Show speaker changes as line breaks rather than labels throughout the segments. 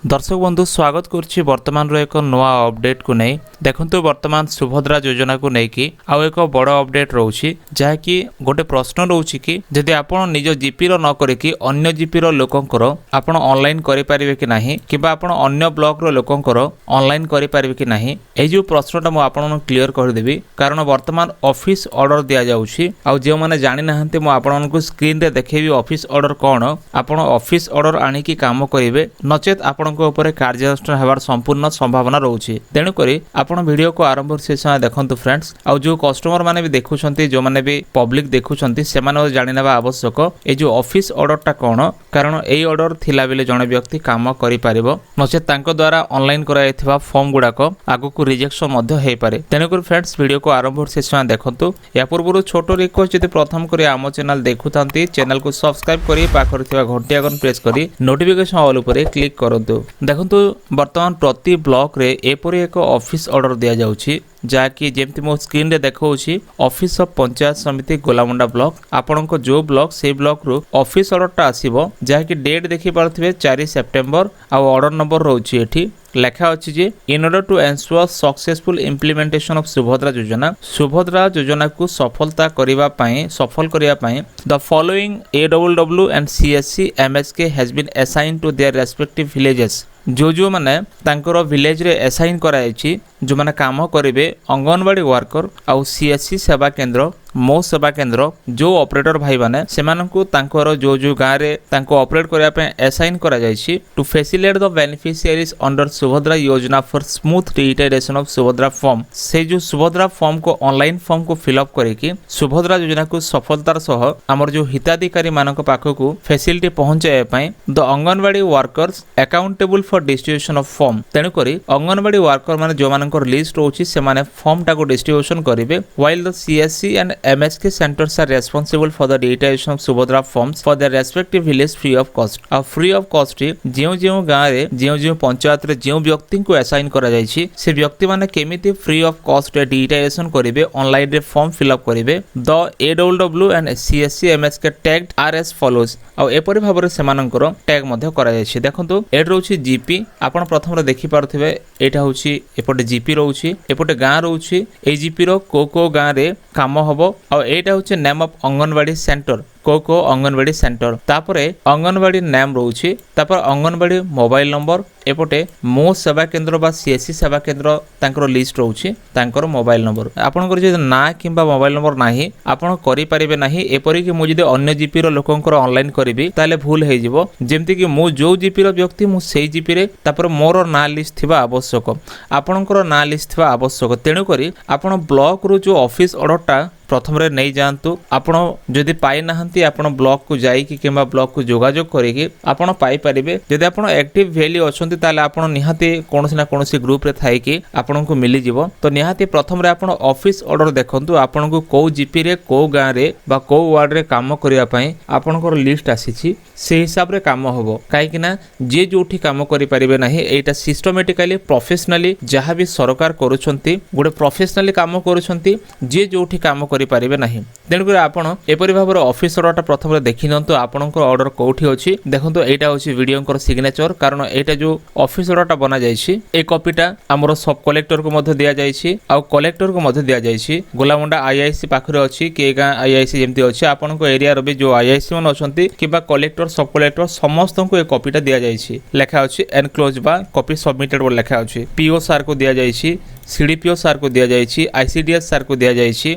दर्शक बंधु स्वागत करुच्ची वर्तमान एक नवा अपडेट को नहीं देखंतु वर्तमान सुभद्रा योजना को लेकिन आउ एक बड़ अपडेट रोची जहाँकि गोटे प्रश्न रोची कि जदि आपण निज जीपी न करिकी अन्य जीपी लोकंकर आपण ऑनलाइन करि परिबे कि नाही किबा आपण अन्य ब्लॉक रो लोकंकर ऑनलाइन करि परिबे कि नाही ए जो प्रश्नटा मु आपण क्लियर कर देबी कारण वर्तमान ऑफिस ऑर्डर दिया जाउची आउ जे माने जानि नाहंते मु आपण को स्क्रीन रे देखेबी ऑफिस ऑर्डर कोन आपण ऑफिस ऑर्डर आनी की काम करिवे नचेत आपण कार्यानुष्ठान होवार संपूर्ण संभावना रोचे तेणुक आपण वीडियो को आरंभ से समय देखंतु फ्रेंड्स आउ जो कस्टमर माने भी देखुछंती जो माने भी पब्लिक देखुछंती से माने जानि नेबा आवश्यक ए जो ऑफिस ऑर्डर टा कोन कारण ए ऑर्डर थिला बेले जणे व्यक्ति काम करि परिबो नचे तांको द्वारा ऑनलाइन कराइथिबा फॉर्म गुडाक आगु को रिजेक्शन मध्ये हेइ पारे तेणुक फ्रेंड्स वीडियो को आरंभ से समय देखंतु या पूर्व छोटो रिक्वेस्ट जदि प्रथम करी आम चैनल देखुथांती चैनल को सब्सक्राइब करी पाखर थिबा घंटी आइकन प्रेस करी नोटिफिकेशन ऑल ऊपर क्लिक करंतु देखंतु वर्तमान प्रति ब्लॉक रे एपरी एक ऑफिस ऑर्डर दिया जाउची जहाँकि जमती मो स्क्रीन रे देखौछि ऑफिस ऑफ पंचायत समिति गोलामुंडा ब्लॉक आपनक जो ब्लॉक से ब्लॉक रु ऑफिस ऑर्डर टा आसीबो जहाँकि डेट देखि पारथिबे 4 सेप्टेम्बर आ ऑर्डर नंबर रोछि एठी लेखा अछि जे in order to ensure successful implementation of Subhadra Yojana को सफलता करिया पई the following AWW and CSC MSK has been assigned to their respective villages जो माने तांकर विलेज रे असाइन करायछि जो माने काम करिवे अंगनवाड़ी वर्कर आउ CSC सेवा केंद्र मो सेवा केंद्र जो ऑपरेटर भाई माने सेमानकु तांकर जो गाँ रे तांको ऑपरेट करिया पे असाइन करा जायछि to facilitate the beneficiaries under Subhadra Yojana for smooth registration of Subhadra form से जो सुभद्रा फॉर्म को ऑनलाइन फॉर्म को फिलअप करिकी सुभद्रा योजना को सफलतार सह हमर जो हिताधिकारी मानक पाखकु फैसिलिटी पहुंचाय पई the anganwadi workers accountable for distribution of form तेणु करी अंगनवाड़ी वर्कर माने जो मानकर लिस्ट रोची से माने फॉर्म टाको डिस्ट्रीब्यूशन करिवे while the CSC and MSK centers are responsible for the digitization of Subhadra forms for their respective village free of cost. अब free of cost जो गाँव रे जो पंचायत रे जो व्यक्ति को असाइन करा जायछि से व्यक्ति माने केमिति फ्री ऑफ कॉस्ट रे डिजिटाइजेशन करिवे ऑनलाइन रे फॉर्म फिल अप करिवे the AWW and CSC MSK tagged are as follows आ एपरि भाबरे सेमानकर टैग मध्ये करा जायछि देखंतु एट रोछि जीपी आपण प्रथम रे देखि पारथिबे एटा होछि एपटे जीपी रोछि एपटे गाँ रोछि ए जीपी रो को गाँ रे काम हबो और एटा होचे नेम ऑफ अंगनवाड़ी सेंटर को अंगनवाड़ी सेंटर तापरे अंगनवाड़ी नाम रोची तापर अंगनवाड़ी मोबाइल नंबर एपटे मो सेवा केंद्र बा CSC सेवा केंद्र तांकर लिस्ट रोची तांकर मोबाइल नंबर आपनकर जे ना किबा मोबाइल नंबर नाही आपण करि परिबे नाही एपरि कि मु जदि अन्य जीपी रो लोकंकर ऑनलाइन करिवि ताले भूल हे जिवो जेमति कि मु जो जीपी रो व्यक्ति मु सेही जीपी रे तापर मोर ना लिस्ट थिबा आवश्यक आपनकर ना लिस्ट थिबा आवश्यक तेनु करी आपण ब्लॉक रो जो ऑफिस ऑर्डरटा प्रथम रे नहीं जानतु आपण जदि पाई नाहंती आपण ब्लॉक को जाई कि किबा ब्लॉक को जोगाजोग करिकि आपण पाई परिबे जदि आपण एक्टिव वैल्यू अछंती ताले आपण निहाती कोनोसी ना कोनोसी ग्रुप रे थाई कि आपण को मिली जिवो तो निहाती प्रथम रे आपण ऑफिस ऑर्डर देखंतु आपण को को जीपी रे को गाँ रे बा को वार्ड रे काम करिया पई आपण को लिस्ट आसीछि से हिसाब रे काम होबो काई कि ना जे जोठी काम करि परिबे नाही एटा सिस्टमैटिकली प्रोफेशनली जहां भी सरकार करूछंती गोटे प्रोफेशनली काम करूछंती जे जोठी काम करि परिबे नाही तेणुकर आपण एपरि भाबरे ऑफिस ऑर्डरटा प्रथम रे देखि नंतु आपनकर ऑर्डर कोठी अछि देखंतु एटा होछि वीडियोंकर सिग्नेचर कारण एटा जो ऑफिस ऑर्डरटा बना जायछि ए कॉपीटा हमरो सब कलेक्टर को मध्ये दिया जायछि आ कलेक्टर को मध्ये दिया जायछि गोलामुंडा IIC पाखरे अछि के गां IIC जेमति अछि आपनको एरिया रो भी जो IIC मन अछंती किबा कलेक्टर सब कलेक्टर समस्त को ए कॉपीटा दिया जायछि लेखा अछि एनक्लोज बा कॉपी सबमिटेड बोल लेखा अछि PO सर को दिया जायछि CDPO सर को दिया जायछि ICDS सर को दिया जायछि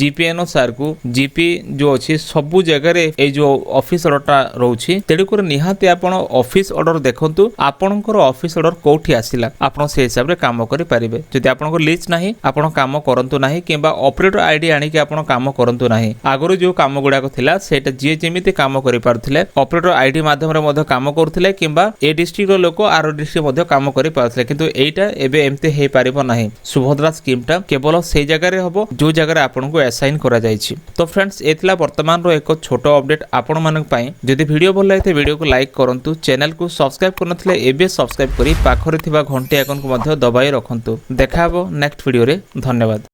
GPNO सर को GP जो अछि सबु जगह रे ए जो ऑफिस ऑर्डरटा रहउछि तेडुकर निहाती आपण ऑफिस ऑर्डर देखंतु आपणकर ऑफिस ऑर्डर कोठी आसिला आपण से हिसाब रे काम करि परिबे जदि आपणकर लिस्ट नाही आपण काम करंतु नाही किबा ऑपरेटर आईडी आनी कि आपण काम करंतु नाही आगरो जो काम गुडा को थिला सेटा जे जेमिति काम करि पारथिले ऑपरेटर आईडी माध्यम रे मध्ये काम करथिले किबा ए डिस्ट्रिक्ट रो लोक आरो डिस्ट्रिक्ट मध्ये काम करि पारथिले किंतु एटा एबे एमते हे पारिबो नाही सुभद्रा स्कीम टा केवल से जगह रे हबो जो जगह रे आपन को असाइन करा जायछि तो फ्रेंड्स एतला वर्तमान रो एक छोटो अपडेट आपण मानक पई जदि वीडियो भल लागिते वीडियो को लाइक करंतु चैनल को सब्सक्राइब करनथले एबे सब्सक्राइब करी पाखरे थिबा घंटी आइकन को मध्ये दबाई रखंतु देखा हबो नेक्स्ट वीडियो रे धन्यवाद।